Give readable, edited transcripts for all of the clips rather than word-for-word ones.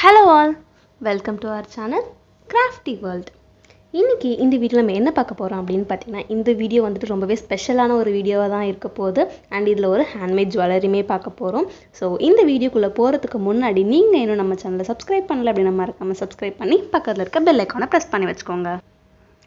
Hello all, welcome to our channel Craftiiee World. இன்னைக்கு இந்த video நம்ம என்ன பார்க்க போறோம் அப்படினு பார்த்தீங்கன்னா இந்த வீடியோ வந்துட்டு ரொம்பவே ஸ்பெஷலான ஒரு வீடியோவா தான் இருக்க போகுது and இதுல ஒரு ஹேண்ட்மேட் ஜுவல்லரியுமே பார்க்க போறோம். சோ இந்த வீடியோக்குள்ள போறதுக்கு முன்னாடி நீங்க இன்னும் நம்ம சேனலை சப்ஸ்கிரைப் பண்ணல அப்படினா மறக்காம சப்ஸ்கிரைப் பண்ணி பக்கத்துல இருக்க பெல் ஐகானை பிரஸ் பண்ணி வச்சுக்கோங்க.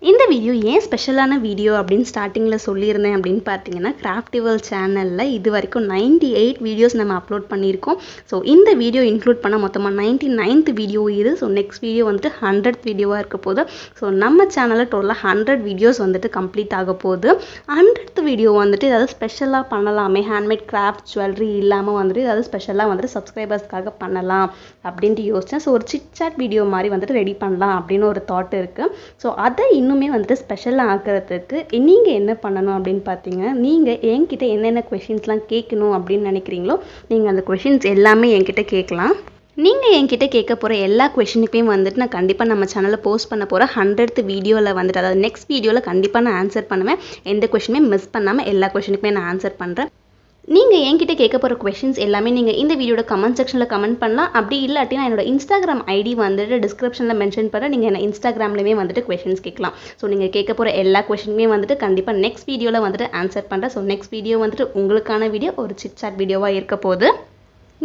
இந்த வீடியோ ஏன் ஸ்பெஷலான வீடியோ அப்படின்னு ஸ்டார்டிங்கில் சொல்லியிருந்தேன் அப்படின்னு பார்த்தீங்கன்னா Craftiiee World சேனலில் இது வரைக்கும் 98 வீடியோஸ் நம்ம அப்லோட் பண்ணியிருக்கோம். ஸோ இந்த வீடியோ இன்க்ளூட் பண்ண மொத்தமாக 99th வீடியோ இது. ஸோ நெக்ஸ்ட் வீடியோ வந்துட்டு 100th வீடியோவாக இருக்க போகுது. ஸோ நம்ம சேனலில் டோட்டலாக 100 வீடியோஸ் வந்துட்டு கம்ப்ளீட் ஆக போகுது. 100th வீடியோ வந்துட்டு ஏதாவது ஸ்பெஷலாக பண்ணலாமே, ஹேண்ட்மேட் கிராஃப்ட் ஜுவல்லரி இல்லாமல் வந்துட்டு ஏதாவது ஸ்பெஷலாக வந்துட்டு சப்ஸ்கிரைபர்ஸ்க்காக பண்ணலாம் அப்படின்ட்டு யோசித்தேன். ஸோ ஒரு சிட்சாட் வீடியோ மாதிரி வந்துட்டு ரெடி பண்ணலாம் அப்படின்னு ஒரு தாட் இருக்குது. ஸோ அதை இன்னுமே வந்துட்டு ஸ்பெஷலாக ஆக்கிறதுக்கு நீங்கள் என்ன பண்ணணும் அப்படின்னு பார்த்தீங்கன்னா, நீங்கள் என்கிட்ட என்னென்ன கொஷின்ஸ்லாம் கேட்கணும் அப்படின்னு நினைக்கிறீங்களோ நீங்கள் அந்த கொஷின்ஸ் எல்லாமே என்கிட்ட கேட்கலாம். நீங்கள் என்கிட்ட கேட்க போகிற எல்லா கொஷினுக்குமே வந்துட்டு நான் கண்டிப்பாக நம்ம சேனலில் போஸ்ட் பண்ண போகிற 100th வீடியோவில் வந்துட்டு, அதாவது நெக்ஸ்ட் வீடியோவில் கண்டிப்பாக நான் ஆன்சர் பண்ணுவேன். எந்த கொஷினுமே மிஸ் பண்ணாமல் எல்லா கொஷினுக்குமே நான் ஆன்சர் பண்ணுறேன். நீங்கள் என்கிட்ட கேட்க போகிற கொஷின்ஸ் எல்லாமே நீங்கள் இந்த வீடியோட கமெண்ட் செக்ஷனில் கமெண்ட் பண்ணலாம். அப்படி இல்லாட்டி நான் என்னோட இன்ஸ்டாகிராம் ஐடி வந்துட்டு டிஸ்கிரிப்ஷனில் மென்ஷன் பண்ணுறேன். நீங்கள் என்ன இன்ஸ்டாகிராம்லேயுமே வந்துட்டு கொஷின்ஸ் கேட்கலாம். ஸோ நீங்கள் கேட்க போகிற எல்லா கொஷினுமே வந்துட்டு கண்டிப்பாக நெக்ஸ்ட் வீடியோவில் வந்துட்டு ஆன்சர் பண்ணுறேன். ஸோ நெக்ஸ்ட் வீடியோ வந்துட்டு உங்களுக்கான வீடியோ ஒரு சிட்சாட் வீடியோவாக இருக்க போகுது.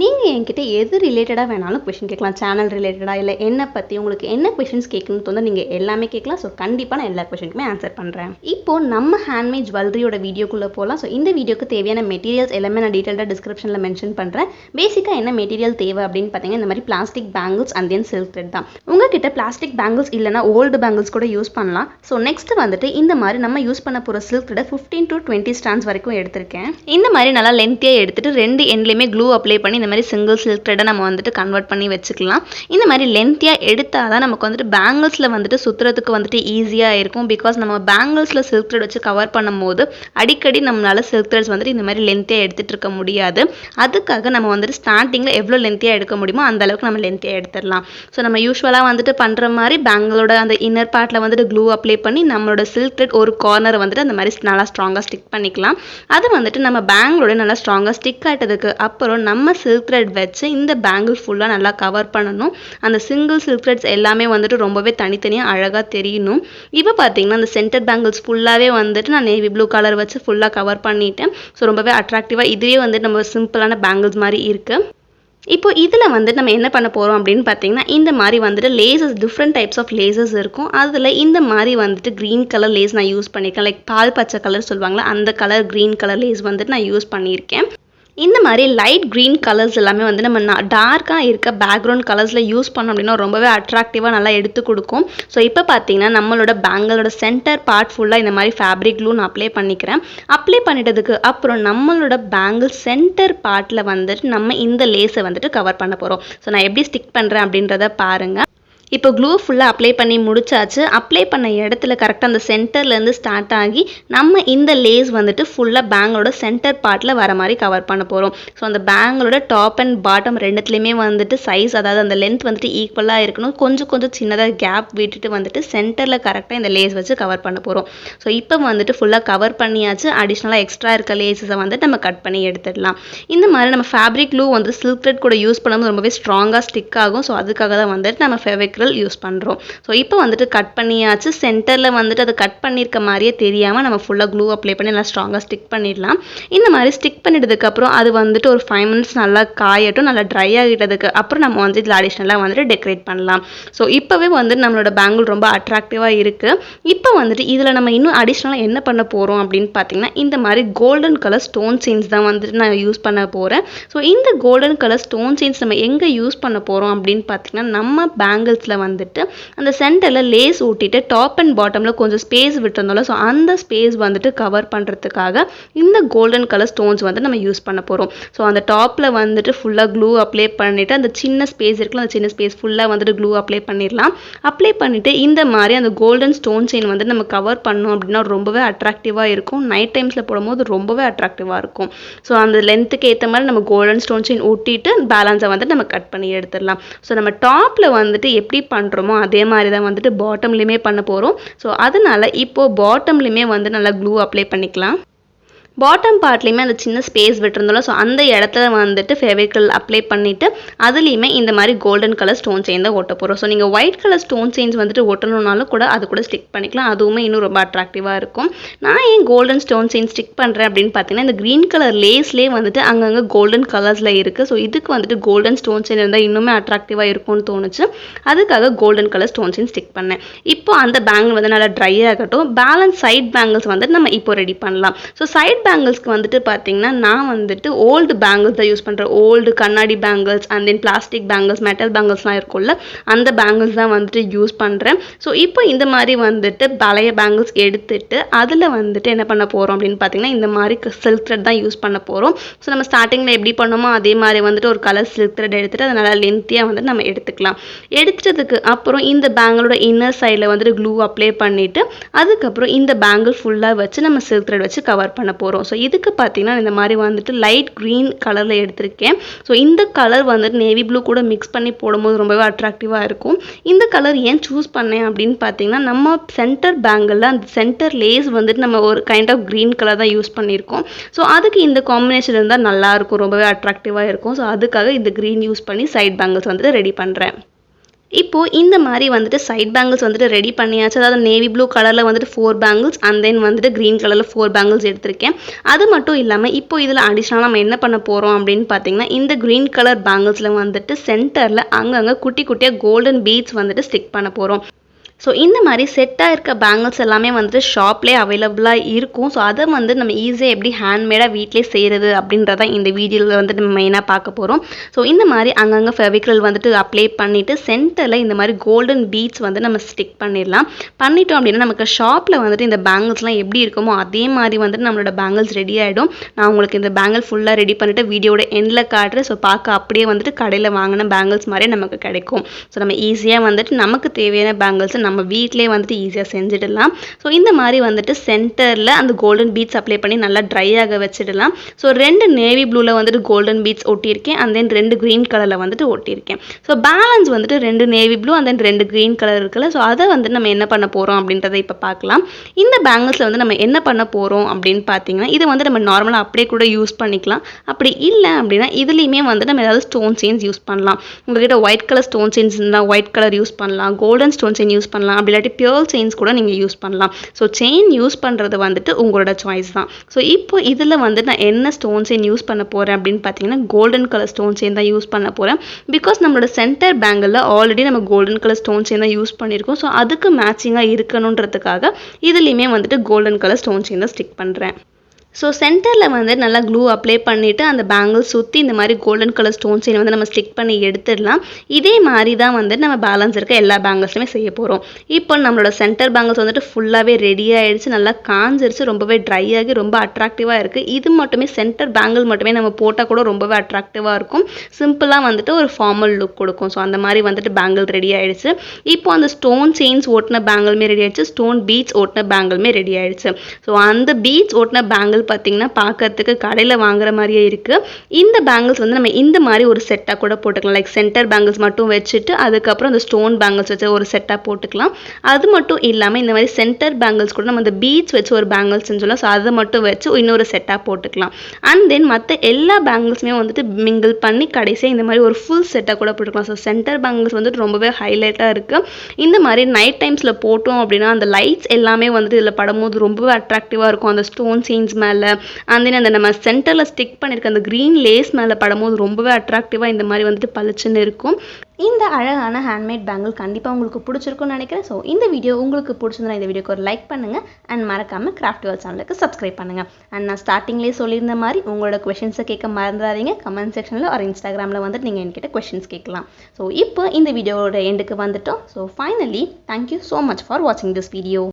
நீங்கள் என்கிட்ட எது ரிலேட்டடாக வேணாலும் கொஷின் கேட்கலாம். சேனல் ரிலேட்டடாக இல்லை என்னை பற்றி உங்களுக்கு என்ன கொஷின்ஸ் கேட்கணும்னு தோணுதோ நீங்கள் எல்லாமே கேட்கலாம். ஸோ கண்டிப்பாக நான் எல்லா கொஷினுக்குமே ஆன்சர் பண்ணுறேன். இப்போது நம்ம ஹேண்ட்மேட் ஜுவல்லரியோட வீடியோக்குள்ளே போகலாம். ஸோ இந்த வீடியோக்கு தேவையான மெட்டீரியல்ஸ் எல்லாமே நான் டீட்டெயிலாக டிஸ்கிரிப்ஷனில் மென்ஷன் பண்ணுறேன். பேசிக்காக என்ன மெட்டீரியல் தேவை அப்படின்னு பார்த்தீங்கன்னா, இந்த மாதிரி plastic bangles and then silk thread தான். உங்ககிட்ட பிளாஸ்டிக் பேங்கிள்ஸ் இல்லைனா ஓல்டு பேங்கிள்ஸ் கூட யூஸ் பண்ணலாம். ஸோ நெக்ஸ்ட் வந்துட்டு இந்த மாதிரி நம்ம யூஸ் பண்ண போகிற சில்க் த்ரெட்டை 15 to 20 ஸ்டாண்ட்ஸ் வரைக்கும் எடுத்திருக்கேன். இந்த மாதிரி நல்லா லென்த்தியாக எடுத்துகிட்டு 2 எண்ட்லேயுமே க்ளூ அப்ளை பண்ணி இந்த மாதிரி சிங்கிள் சில்க் த்ரெட்டை நம்ம வந்துட்டு கன்வெர்ட் பண்ணி வச்சுக்கலாம். இந்த மாதிரி லென்த்தியாக எடுத்தால் தான் நமக்கு வந்துட்டு பேங்கிள்ஸில் வந்துட்டு சுற்றுறதுக்கு வந்துட்டு ஈஸியாக இருக்கும். பிகாஸ் நம்ம பேங்கிள்ஸில் சில்க் த்ரெட் வச்சு கவர் பண்ணும்போது அடிக்கடி நம்மளால் சில்க் த்ரெட்ஸ் வந்துட்டு இந்த மாதிரி லென்த்தியாக எடுத்துகிட்டு இருக்க முடியாது. அதுக்காக நம்ம வந்துட்டு ஸ்டார்டிங்கில் எவ்வளோ லென்த்தியாக எடுக்க முடியுமோ அந்த அளவுக்கு நம்ம லென்த்தியாக எடுத்துடலாம். ஸோ நம்ம யூஸ்வலாக வந்துட்டு பண்ணுற மாதிரி பேங்கிளோட அந்த இன்னர் பார்ட்டில் வந்துட்டு க்ளூ அப்ளை பண்ணி நம்மளோட சில்க் த்ரெட் ஒரு கார்னரை வந்துட்டு அந்த மாதிரி நல்லா ஸ்ட்ராங்காக ஸ்டிக் பண்ணிக்கலாம். அது வந்துட்டு நம்ம பேங்கிளோட நல்லா ஸ்ட்ராங்காக ஸ்டிக் ஆகிட்டதுக்கு அப்புறம் நம்ம சில்க் த்ரெட் வச்சு இந்த பேங்கிள் ஃபுல்லாக நல்லா கவர் பண்ணணும். அந்த சிங்கிள் சில்க் த்ரெட்ஸ் எல்லாமே வந்துட்டு ரொம்பவே தனித்தனியாக அழகாக தெரியணும். இப்போ பார்த்தீங்கன்னா அந்த சென்டர் பேங்கிள்ஸ் ஃபுல்லாகவே வந்துட்டு நான் நேவி ப்ளூ கலர் வச்சு ஃபுல்லாக கவர் பண்ணிட்டேன். ஸோ ரொம்பவே அட்ராக்டிவாக இதுவே வந்துட்டு நம்ம சிம்பிளான பேங்கிள்ஸ் மாதிரி இருக்குது. இப்போ இதில் வந்துட்டு நம்ம என்ன பண்ண போகிறோம் அப்படின்னு பார்த்தீங்கன்னா, இந்த மாதிரி வந்துட்டு laces different types of laces இருக்கும். அதில் இந்த மாதிரி வந்துட்டு க்ரீன் கலர் லேஸ் நான் யூஸ் பண்ணியிருக்கேன். லைக் பால் பச்சை கலர் சொல்லுவாங்களா, அந்த கலர் க்ரீன் கலர் லேஸ் வந்துட்டு நான் யூஸ் பண்ணியிருக்கேன். இந்த மாதிரி லைட் க்ரீன் கலர்ஸ் எல்லாமே வந்து நம்ம டார்க்காக இருக்க பேக்ரவுண்ட் கலர்ஸில் யூஸ் பண்ணோம் அப்படின்னா ரொம்பவே அட்ராக்டிவாக நல்லா எடுத்து கொடுக்கும். ஸோ இப்போ பார்த்தீங்கன்னா நம்மளோட பேங்கிளோட சென்டர் பார்ட் ஃபுல்லாக இந்த மாதிரி ஃபேப்ரிக் க்ளூ நான் அப்ளை பண்ணிக்கிறேன். அப்ளை பண்ணிட்டதுக்கு அப்புறம் நம்மளோட பேங்கிள் சென்டர் பார்ட்டில் வந்துட்டு நம்ம இந்த லேஸை வந்துட்டு கவர் பண்ண போகிறோம். ஸோ நான் எப்படி ஸ்டிக் பண்ணுறேன் அப்படின்றத பாருங்கள். இப்போ க்ளூ ஃபுல்லாக அப்ளை பண்ணி முடிச்சாச்சு. அப்ளை பண்ண இடத்துல கரெக்டாக அந்த சென்டர்லேருந்து ஸ்டார்ட் ஆகி நம்ம இந்த லேஸ் வந்துட்டு ஃபுல்லாக பேங்களோட சென்டர் பார்ட்டில் வர மாதிரி கவர் பண்ண போகிறோம். ஸோ அந்த பேங்களோட டாப் அண்ட் பாட்டம் ரெண்டுத்துலேயுமே வந்துட்டு சைஸ், அதாவது அந்த லென்த் வந்துட்டு ஈக்குவலாக இருக்கணும். கொஞ்சம் சின்னதாக கேப் விட்டுட்டு வந்துட்டு சென்டரில் கரெக்டாக இந்த லேஸ் வச்சு கவர் பண்ண போகிறோம். ஸோ இப்போ வந்துட்டு ஃபுல்லாக கவர் பண்ணியாச்சு. அடிஷ்னலாக எக்ஸ்ட்ரா இருக்க லேஸஸை வந்துட்டு நம்ம கட் பண்ணி எடுத்துடலாம். இந்த மாதிரி நம்ம ஃபேப்ரிக் க்ளூ வந்து சில்க் த்ரெட் கூட யூஸ் பண்ணும்போது ரொம்பவே ஸ்ட்ராங்காக ஸ்டிக் ஆகும். ஸோ அதுக்காக தான் வந்துட்டு நம்ம ஃபெவிக்ரில் யூஸ் பண்ணுறோம். ஸோ இப்போ வந்துட்டு கட் பண்ணியாச்சு. சென்டரில் வந்துட்டு அதை கட் பண்ணியிருக்க மாதிரியே தெரியாமல் நம்ம ஃபுல்லாக க்ளூ அப்ளை பண்ணி நல்லா ஸ்ட்ராங்காக ஸ்டிக் பண்ணிடலாம். இந்த மாதிரி ஸ்டிக் பண்ணிட்டதுக்கப்புறம் அது வந்துட்டு ஒரு 5 minutes நல்லா காயட்டும். நல்லா ட்ரை ஆகிட்டதுக்கு அப்புறம் நம்ம வந்து இதில் அடிஷ்னலாக வந்துட்டு டெக்கரேட் பண்ணலாம். ஸோ இப்போவே வந்துட்டு நம்மளோட பேங்கிள் ரொம்ப அட்ராக்டிவாக இருக்குது. இப்போ வந்துட்டு இதில் நம்ம இன்னும் அடிஷ்னலாக என்ன பண்ண போகிறோம் அப்படின்னு பார்த்தீங்கன்னா, இந்த மாதிரி கோல்டன் கலர் ஸ்டோன் செயின்ஸ் தான் வந்துட்டு நான் யூஸ் பண்ண போகிறேன். ஸோ இந்த கோல்டன் கலர் ஸ்டோன் செயின்ஸ் நம்ம எங்கே யூஸ் பண்ண போகிறோம் அப்படின்னு பார்த்தீங்கன்னா, நம்ம பேங்கிள்ஸில் வந்துட்டு அந்த சென்டரில் லேஸ் ஊட்டிட்டு டாப் அண்ட் பாட்டமில் கொஞ்சம் ஸ்பேஸ் விட்டுருந்தோம்ல, ஸோ அந்த ஸ்பேஸ் வந்துட்டு கவர் பண்ணுறதுக்காக இந்த கோல்டன் கலர் ஸ்டோன்ஸ் வந்து நம்ம யூஸ் பண்ண போகிறோம். ஸோ அந்த டாப்பில் வந்துட்டு ஃபுல்லாக க்ளூ அப்ளை பண்ணிவிட்டு அந்த சின்ன ஸ்பேஸ் இருக்குல்ல, அந்த சின்ன ஸ்பேஸ் ஃபுல்லாக வந்துட்டு க்ளூ அப்ளை பண்ணிடலாம். அப்ளை பண்ணிவிட்டு இந்த மாதிரி அந்த கோல்டன் ஸ்டோன் செயின் வந்து நம்ம கவர் பண்ணோம் அப்படின்னா ரொம்பவே அட்ராக்டிவாக இருக்கும். நைட் டைம்ஸில் போடும்போது ரொம்பவே அட்ராக்டிவாக இருக்கும். ஸோ அந்த லென்த்துக்கு ஏற்ற மாதிரி நம்ம கோல்டன் ஸ்டோன் செயின் ஊட்டிட்டு பேலன்ஸை வந்துட்டு நம்ம கட் பண்ணி எடுத்துடலாம். ஸோ நம்ம டாப்பில் வந்துட்டு எப்படி பண்ணுறோமோ அதே மாதிரி தான் வந்துட்டு பாட்டம்லேயுமே பண்ண போகிறோம். ஸோ அதனால் இப்போது பாட்டம்லேயுமே வந்து நல்லா க்ளூ அப்ளை பண்ணிக்கலாம். பாட்டம் பார்ட்லேயுமே அந்த சின்ன ஸ்பேஸ் விட்டுருந்தோம்ல, ஸோ அந்த இடத்துல வந்துட்டு ஃபெவிக்ரில் அப்ளை பண்ணிவிட்டு அதுலேயுமே இந்த மாதிரி கோல்டன் கலர் ஸ்டோன் செயின் தான் ஒட்ட போகிறோம். ஸோ நீங்கள் ஒயிட் கலர் ஸ்டோன் செயின்ஸ் வந்துட்டு ஒட்டணுன்னாலும் கூட அது கூட ஸ்டிக் பண்ணிக்கலாம். அதுவுமே இன்னும் ரொம்ப அட்ராக்டிவாக இருக்கும். நான் ஏன் கோல்டன் ஸ்டோன் செயின் ஸ்டிக் பண்ணுறேன் அப்படின்னு பார்த்தீங்கன்னா, இந்த க்ரீன் கலர் லேஸ்லேயே வந்துட்டு அங்கங்கே கோல்டன் கலர்ஸில் இருக்குது. ஸோ இதுக்கு வந்துட்டு கோல்டன் ஸ்டோன் செயின் இருந்தால் இன்னுமே அட்ராக்டிவாக இருக்கும்னு தோணுச்சு. அதுக்காக golden colour stone chain stick பண்ணேன். இப்போ அந்த பேங்கிள் வந்து நல்லா ட்ரை ஆகட்டும். பேலன்ஸ் சைட் பேங்கிள்ஸ் வந்துட்டு நம்ம இப்போ ரெடி பண்ணலாம். ஸோ சைட் பேங்கிள்ஸ்க்கு வந்துட்டு பார்த்தீங்கன்னா நான் வந்துட்டு ஓல்டு பேங்கிள்ஸ் தான் யூஸ் பண்ணுறேன். ஓல்டு கண்ணாடி bangles and then plastic bangles, metal பேங்கிள்ஸ்லாம் இருக்கும்ல, அந்த பேங்கிள்ஸ் தான் வந்துட்டு யூஸ் பண்ணுறேன். ஸோ இப்போ இந்த மாதிரி வந்துட்டு பழைய பேங்கிள்ஸ் எடுத்துட்டு அதில் வந்துட்டு என்ன பண்ண போகிறோம் அப்படின்னு பார்த்தீங்கன்னா இந்த மாதிரி சில்க் த்ரெட் தான் யூஸ் பண்ண போகிறோம். ஸோ நம்ம ஸ்டார்டிங்கில் எப்படி பண்ணோமோ அதே மாதிரி வந்துட்டு ஒரு கலர் சில்க் த்ரெட் எடுத்துகிட்டு அதை நல்லா லென்த்தியாக வந்துட்டு நம்ம எடுத்துக்கலாம். எடுத்துட்டதுக்கு அப்புறம் இந்த பேங்கிளோட இன்னர் சைடில் வந்துட்டு க்ளூ அப்ளை பண்ணிவிட்டு அதுக்கப்புறம் இந்த பேங்கிள் ஃபுல்லாக வச்சு நம்ம சில்க் த்ரெட் வச்சு கவர் பண்ண போகிறோம். ஸோ இதுக்கு பார்த்தீங்கன்னா இந்த மாதிரி வந்துட்டு லைட் க்ரீன் கலரில் எடுத்திருக்கேன். ஸோ இந்த கலர் வந்துட்டு நேவி ப்ளூ கூட மிக்ஸ் பண்ணி போடும்போது ரொம்பவே அட்ராக்டிவாக இருக்கும். இந்த கலர் ஏன் சூஸ் பண்ணேன் அப்படின்னு பார்த்தீங்கன்னா நம்ம சென்டர் பேங்கிளில் அந்த சென்டர் லேஸ் வந்துட்டு நம்ம ஒரு கைண்ட் ஆஃப் க்ரீன் கலர் தான் யூஸ் பண்ணியிருக்கோம். ஸோ அதுக்கு இந்த காம்பினேஷன் இருந்தால் நல்லாயிருக்கும், ரொம்பவே அட்ராக்டிவாக இருக்கும். ஸோ அதுக்காக இந்த க்ரீன் யூஸ் பண்ணி சைட் பேங்கிள்ஸ் வந்துட்டு ரெடி பண்ணுறேன். இப்போது இந்த மாதிரி வந்துட்டு சைட் பேங்கிள்ஸ் வந்துட்டு ரெடி பண்ணியாச்சு. அதாவது நேவி ப்ளூ கலரில் வந்துட்டு 4 பேங்கிள்ஸ் அண்ட் தென் வந்துட்டு க்ரீன் கலரில் 4 பேங்கிள்ஸ் எடுத்திருக்கேன். அது மட்டும் இல்லாமல் இப்போ இதில் அடிஷ்னலாக நம்ம என்ன பண்ண போகிறோம் அப்படின்னு பார்த்தீங்கன்னா இந்த க்ரீன் கலர் பேங்கிள்ஸில் வந்துட்டு சென்டரில் அங்கங்கே குட்டி குட்டியாக கோல்டன் பீட்ஸ் வந்துட்டு ஸ்டிக் பண்ண போகிறோம். ஸோ இந்த மாதிரி செட்டாக இருக்க பேங்கிள்ஸ் எல்லாமே வந்துட்டு ஷாப்லேயே அவைலபிளாக இருக்கும். ஸோ அதை வந்து நம்ம ஈஸியாக எப்படி ஹேண்ட்மேடாக வீட்டிலே செய்கிறது அப்படின்றத இந்த வீடியோவில் வந்துட்டு நம்ம மெயினாக பார்க்க போகிறோம். ஸோ இந்த மாதிரி அங்கங்கே ஃபெவிக்ரில் வந்துட்டு அப்ளை பண்ணிவிட்டு சென்டரில் இந்த மாதிரி கோல்டன் பீட்ஸ் வந்து நம்ம ஸ்டிக் பண்ணிடலாம். பண்ணிட்டோம் அப்படின்னா நமக்கு ஷாப்பில் வந்துட்டு இந்த பேங்கிள்ஸ்லாம் எப்படி இருக்குமோ அதே மாதிரி வந்துட்டு நம்மளோட பேங்கிள்ஸ் ரெடி ஆகிடும். நான் உங்களுக்கு இந்த பேங்கிள் ஃபுல்லாக ரெடி பண்ணிவிட்டு வீடியோட எண்டில் காட்டுறேன். ஸோ பார்க்க அப்படியே வந்துட்டு கடையில் வாங்கின பேங்கிள்ஸ் மாதிரியே நமக்கு கிடைக்கும். ஸோ நம்ம ஈஸியாக வந்துட்டு நமக்கு தேவையான பேங்கிள்ஸ் நம்ம வீட்டிலே வந்துட்டு ஈஸியாக செஞ்சிடலாம். ஸோ இந்த மாதிரி வந்துட்டு சென்டரில் அந்த கோல்டன் பீட்ஸ் அப்ளை பண்ணி நல்லா ட்ரை ஆக வச்சிடலாம். ஸோ 2 நேவி ப்ளூவில் வந்துட்டு கோல்டன் பீட்ஸ் ஒட்டியிருக்கேன் அண்ட் தென் 2 க்ரீன் கலரில் வந்துட்டு ஒட்டியிருக்கேன். ஸோ பேலன்ஸ் வந்துட்டு 2 navy blue and then 2 green colour இருக்குல்ல, ஸோ அதை வந்துட்டு நம்ம என்ன பண்ண போகிறோம் அப்படின்றத இப்போ பார்க்கலாம். இந்த பேங்கிள்ஸில் வந்து நம்ம என்ன பண்ண போகிறோம் அப்படின்னு பார்த்தீங்கன்னா இது வந்து நம்ம நார்மலாக அப்படியே கூட யூஸ் பண்ணிக்கலாம். அப்படி இல்லை அப்படின்னா இதுலேயுமே வந்து நம்ம ஏதாவது ஸ்டோன் செயின்ஸ் யூஸ் பண்ணலாம். உங்கள்கிட்ட ஒயிட் கலர் ஸ்டோன் செயின்ஸ் இருந்தால் ஒயிட் கலர் யூஸ் பண்ணலாம், கோல்டன் ஸ்டோன் செயின் யூஸ் பண்ணலாம், அப்படி இல்லாட்டி பியூர் செயின்ஸ் கூட நீங்கள் யூஸ் பண்ணலாம். ஸோ செயின் யூஸ் பண்ணுறது வந்துட்டு உங்களோட சாய்ஸ் தான். ஸோ இப்போ இதில் வந்து நான் என்ன ஸ்டோன் செயின் யூஸ் பண்ண போகிறேன் அப்படின்னு பார்த்தீங்கன்னா கோல்டன் கலர் ஸ்டோன் செயின் தான் யூஸ் பண்ண போகிறேன். பிகாஸ் நம்மளோட சென்டர் பேங்கிளில் ஆல்ரெடி நம்ம கோல்டன் கலர் ஸ்டோன் செயின் தான் யூஸ் பண்ணியிருக்கோம். ஸோ அதுக்கு மேட்சிங்காக இருக்கணுன்றதுக்காக இதுலேயுமே வந்துட்டு கோல்டன் கலர் ஸ்டோன் செயின் தான் ஸ்டிக் பண்ணுறேன். ஸோ சென்டரில் வந்து நல்லா க்ளூ அப்ளை பண்ணிவிட்டு அந்த பேங்கிள் சுற்றி இந்த மாதிரி கோல்டன் கலர் ஸ்டோன் செயின் வந்து நம்ம ஸ்டிக் பண்ணி எடுத்துடலாம். இதே மாதிரி தான் வந்து நம்ம பேலன்ஸ் இருக்க எல்லா பேங்கிள்ஸுமே செய்ய போகிறோம். இப்போ நம்மளோட சென்டர் பேங்கிள்ஸ் வந்துட்டு ஃபுல்லாகவே ரெடி ஆகிடுச்சு, நல்லா காஞ்சிருச்சு, ரொம்பவே ட்ரை ஆகி ரொம்ப அட்ராக்டிவாக இருக்குது. இது மட்டுமே சென்டர் பேங்கிள் மட்டுமே நம்ம போட்டால் கூட ரொம்பவே அட்ராக்டிவாக இருக்கும். சிம்பிளாக வந்துட்டு ஒரு ஃபார்மல் லுக் கொடுக்கும். ஸோ அந்த மாதிரி வந்துட்டு பேங்கிள் ரெடி ஆகிடுச்சு. இப்போ அந்த ஸ்டோன் செயின்ஸ் ஓட்டின பேங்கிளுமே ரெடி ஆகிடுச்சு, ஸ்டோன் பீட்ஸ் ஓட்டின பேங்கிளுமே ரெடி ஆகிடுச்சு. ஸோ அந்த பீட்ஸ் ஓட்டின பேங்கிள் பார்த்தீங்கன்னா பார்க்கறதுக்கு கடையில் வாங்குற மாதிரியே இருக்குது. இந்த பேங்கிள்ஸ் வந்து நம்ம இந்த மாதிரி ஒரு செட்டாக கூட போட்டுக்கலாம். லைக் சென்டர் பேங்கிள்ஸ் மட்டும் வச்சுட்டு அதுக்கப்புறம் அந்த ஸ்டோன் பேங்கிள்ஸ் வச்சு ஒரு செட்டாக போட்டுக்கலாம். அது மட்டும் இல்லாமல் இந்த மாதிரி சென்டர் பேங்கிள்ஸ் கூட நம்ம அந்த பீட்ஸ் வச்சு ஒரு பேங்கிள்ஸ் சொல்லலாம். ஸோ அதை மட்டும் வச்சு இன்னொரு செட்டாக போட்டுக்கலாம். அண்ட் தென் மற்ற எல்லா பேங்கிள்ஸுமே வந்துட்டு மிங்கிள் பண்ணி கடைசியாக இந்த மாதிரி ஒரு ஃபுல் செட்டாக கூட போட்டுக்கலாம். ஸோ சென்டர் பேங்கிள்ஸ் வந்துட்டு ரொம்பவே ஹைலைட்டாக இருக்குது. இந்த மாதிரி நைட் டைம்ஸில் போட்டோம் அப்படின்னா அந்த லைட்ஸ் எல்லாமே வந்துட்டு இதில் படும்போது ரொம்பவே அட்ராக்டிவாக இருக்கும். அந்த ஸ்டோன் செயின்ஸ் மேலே அண்ட் தென் அந்த நம்ம சென்டரில் ஸ்டிக் பண்ணியிருக்க அந்த க்ரீன் லேஸ் மேலே படும்போது ரொம்பவே அட்ராக்டிவாக இந்த மாதிரி வந்துட்டு பளிச்சுன்னு இருக்கும். இந்த அழகான ஹேண்ட்மேட் பேங்கிள் கண்டிப்பாக உங்களுக்கு பிடிச்சிருக்கும்னு நினைக்கிறேன். ஸோ இந்த வீடியோ உங்களுக்கு பிடிச்சிருந்தா இந்த வீடியோக்கு ஒரு லைக் பண்ணுங்கள் அண்ட் மறக்காமல் கிராஃப்டி வேர்ல்ட் சேனலுக்கு சப்ஸ்கிரைப் பண்ணுங்கள். அண்ட் நான் ஸ்டார்டிங்லேயே சொல்லியிருந்த மாதிரி உங்களோட கொஷின்ஸை கேட்க மறந்துடாதீங்க. கமெண்ட் செக்ஷனில் ஒரு இன்ஸ்டாகிராமில் வந்துட்டு நீங்கள் என்கிட்ட கொஷின்ஸ் கேட்கலாம். ஸோ இப்போ இந்த வீடியோவோட எண்டுக்கு வந்துட்டோம். So finally thank you so much for வாட்சிங் திஸ் வீடியோ.